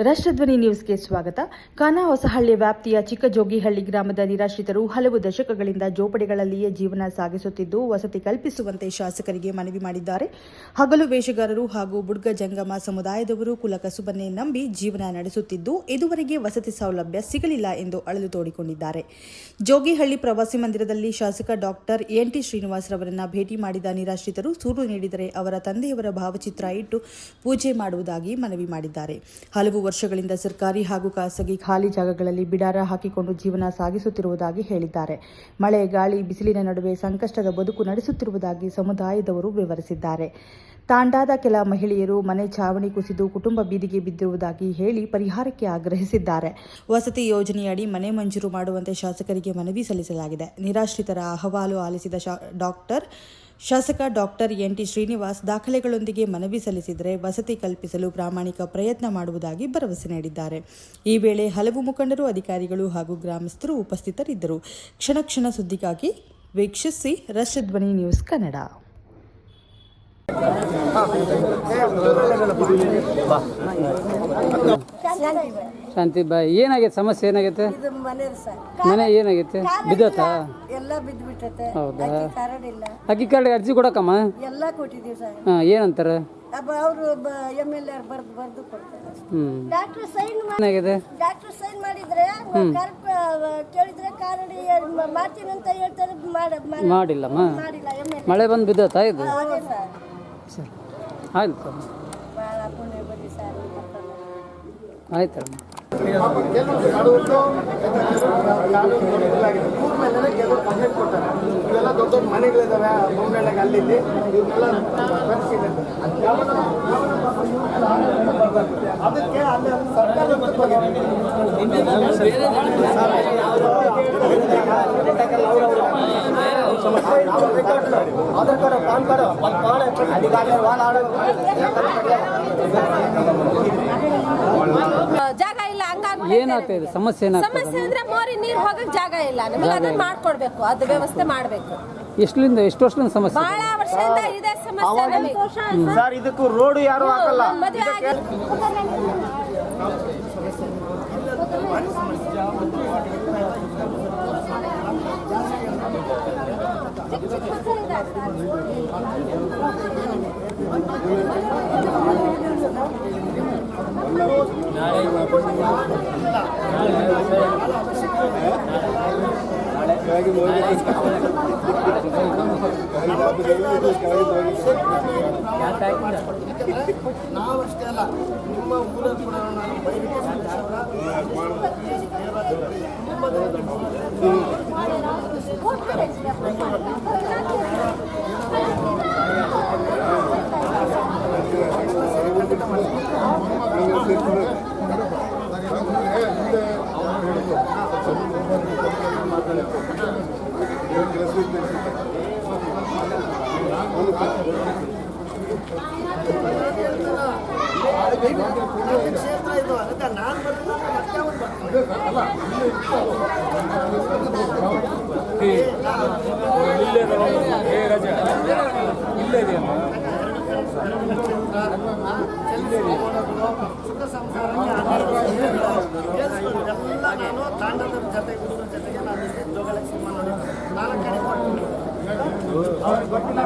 ರಾಷ್ಟ್ರಧ್ವನಿ ನ್ಯೂಸ್ಗೆ ಸ್ವಾಗತ. ಖಾನಾಹೊಸಹಳ್ಳಿ ವ್ಯಾಪ್ತಿಯ ಚಿಕ್ಕಜೋಗಿಹಳ್ಳಿ ಗ್ರಾಮದ ನಿರಾಶ್ರಿತರು ಹಲವು ದಶಕಗಳಿಂದ ಜೋಪಡಿಗಳಲ್ಲಿಯೇ ಜೀವನ ಸಾಗಿಸುತ್ತಿದ್ದು, ವಸತಿ ಕಲ್ಪಿಸುವಂತೆ ಶಾಸಕರಿಗೆ ಮನವಿ ಮಾಡಿದ್ದಾರೆ. ಹಗಲು ವೇಷಗಾರರು ಹಾಗೂ ಬುಡ್ಗ ಜಂಗಮ ಸಮುದಾಯದವರು ಕುಲಕಸುಬನ್ನೇ ನಂಬಿ ಜೀವನ ನಡೆಸುತ್ತಿದ್ದು, ಇದುವರೆಗೆ ವಸತಿ ಸೌಲಭ್ಯ ಸಿಗಲಿಲ್ಲ ಎಂದು ಅಳಲು ತೋಡಿಕೊಂಡಿದ್ದಾರೆ. ಜೋಗಿಹಳ್ಳಿ ಪ್ರವಾಸಿ ಮಂದಿರದಲ್ಲಿ ಶಾಸಕ ಡಾಕ್ಟರ್ ಎನ್.ಟಿ. ಶ್ರೀನಿವಾಸ್ ರವರನ್ನ ಭೇಟಿ ಮಾಡಿದ ನಿರಾಶ್ರಿತರು ಸೂರು ನೀಡಿದರೆ ಅವರ ತಂದೆಯವರ ಭಾವಚಿತ್ರ ಇಟ್ಟು ಪೂಜೆ ಮಾಡುವುದಾಗಿ ಮನವಿ ಮಾಡಿದ್ದಾರೆ. ಹಲವು ವರ್ಷಗಳಿಂದ ಸರ್ಕಾರಿ ಹಾಗೂ ಖಾಸಗಿ ಖಾಲಿ ಜಾಗಗಳಲ್ಲಿ ಬಿಡಾರ ಹಾಕಿಕೊಂಡು ಜೀವನ ಸಾಗಿಸುತ್ತಿರುವುದಾಗಿ ಹೇಳಿದ್ದಾರೆ. ಮಳೆ, ಗಾಳಿ, ಬಿಸಿಲಿನ ನಡುವೆ ಸಂಕಷ್ಟದ ಬದುಕು ನಡೆಸುತ್ತಿರುವುದಾಗಿ ಸಮುದಾಯದವರು ವಿವರಿಸಿದ್ದಾರೆ. ತಾಂಡಾದ ಕೆಲ ಮಹಿಳೆಯರು ಮನೆ ಛಾವಣಿ ಕುಸಿದು ಕುಟುಂಬ ಬೀದಿಗೆ ಬಿದ್ದಿರುವುದಾಗಿ ಹೇಳಿ ಪರಿಹಾರಕ್ಕೆ ಆಗ್ರಹಿಸಿದ್ದಾರೆ. ವಸತಿ ಯೋಜನೆಯಡಿ ಮನೆ ಮಂಜೂರು ಮಾಡುವಂತೆ ಶಾಸಕರಿಗೆ ಮನವಿ ಸಲ್ಲಿಸಲಾಗಿದೆ. ನಿರಾಶ್ರಿತರ ಅಹವಾಲು ಆಲಿಸಿದ ಶಾಸಕ ಡಾಕ್ಟರ್ ಎನ್.ಟಿ. ಶ್ರೀನಿವಾಸ್ ದಾಖಲೆಗಳೊಂದಿಗೆ ಮನವಿ ಸಲ್ಲಿಸಿದರೆ ವಸತಿ ಕಲ್ಪಿಸಲು ಪ್ರಾಮಾಣಿಕ ಪ್ರಯತ್ನ ಮಾಡುವುದಾಗಿ ಭರವಸೆ ನೀಡಿದ್ದಾರೆ. ಈ ವೇಳೆ ಹಲವು ಮುಖಂಡರು, ಅಧಿಕಾರಿಗಳು ಹಾಗೂ ಗ್ರಾಮಸ್ಥರು ಉಪಸ್ಥಿತರಿದ್ದರು. ಕ್ಷಣ ಸುದ್ದಿಗಾಗಿ ವೀಕ್ಷಿಸಿ ರಾಷ್ಟ್ರಧ್ವನಿ ನ್ಯೂಸ್ ಕನ್ನಡ. ಶಾಂತಿಬಾಯಿ, ಏನಾಗೈತೆ ಸಮಸ್ಯೆ? ಏನಾಗೈತೆ? ಮನೆ ಏನಾಗೈತೆ? ಬಿದ್ದತಾ? ಎಲ್ಲ ಬಿದ್ದುಬಿಟ್ಟೈತೆ. ಹೌದಾ? ಅಕ್ಕಿ ಕಾರ್ಡ್ ಅರ್ಜಿ ಕೊಡಕಮ್ಮ? ಎಲ್ಲ ಕೊಟ್ಟಿದ್ದೀವಿ ಸರ್. ಏನಂತಾರೆ ಅವರು MLA ಬರ್ದು ಕೊಡ್ತಾರೆ. ಡಾಕ್ಟರ್ ಸೈನ್ ಮಾಡಿದ್ರೆ ಕೇಳಿದ್ರೆ ಕಾರ್ಡ್ ಮಾಡ್ತೀನಿ ಅಂತ ಹೇಳ್ತಾರೆ. ಮಾಡಿಲ್ಲಮ್ಮ. ಮಳೆ ಬಂದು ಬಿದ್ದತಾ ಇದು? ಸರಿ, ಆಯ್ತು ಆಯ್ತು. ಇವೆಲ್ಲ ದೊಡ್ಡ ದೊಡ್ಡ ಮನೆಗಳಿದ್ದಾವೆ ಬೊಂಬೆಳಗೆ ಅಲ್ಲಿ ಇವನ್ನೆಲ್ಲ ಅದಕ್ಕೆ ಅಲ್ಲಿ ಸರ್ಕಾರ ಆಧಾರ್ ಕಾರ್ಡ್, ಪಾನ್ ಜಾಗ ಇಲ್ಲ. ಏನಾಗ್ತಾ ಇದೆ ಸಮಸ್ಯೆ? ಸಮಸ್ಯೆ ಅಂದ್ರೆ ಮೋರಿ ನೀರು ಹೋಗಕ್ ಜಾಗ ಇಲ್ಲ. ನಮಗೆ ಅದನ್ನ ಮಾಡ್ಕೊಡ್ಬೇಕು, ಅದು ವ್ಯವಸ್ಥೆ ಮಾಡ್ಬೇಕು. ಎಷ್ಟು ವರ್ಷದಿಂದ ಸಮಸ್ಯೆ? ಬಹಳ ವರ್ಷದಿಂದ ಇದೆ ಸಮಸ್ಯೆ ನಮಗೆ ಸರ್. ಇದಕ್ಕೂ ರೋಡ್ ಯಾರು ಹಾಕಲ್ಲ. ನಾವಷ್ಟೇ ಅಲ್ಲ, ನಿಮ್ಮ ಊರ ಕೂಡ ಕ್ಷೇತ್ರ ಇದು. ಅದಕ್ಕೆ ನಾನು ಸುಖ ಸಂಸಾರಕ್ಕೆ ಎಲ್ಲ ನಾನು ತಾಂಡದ ಜೊತೆ ಹುಡುಗರ ಜೊತೆಗೆ ನಾನು ಜೋಗಲಕ್ಷ್ಮಿ ನೋಡಿ 4 ಕಡೆ ಕೊಟ್ಟು ಅವ್ರಿಗೆ ಗೊತ್ತಿಲ್ಲ.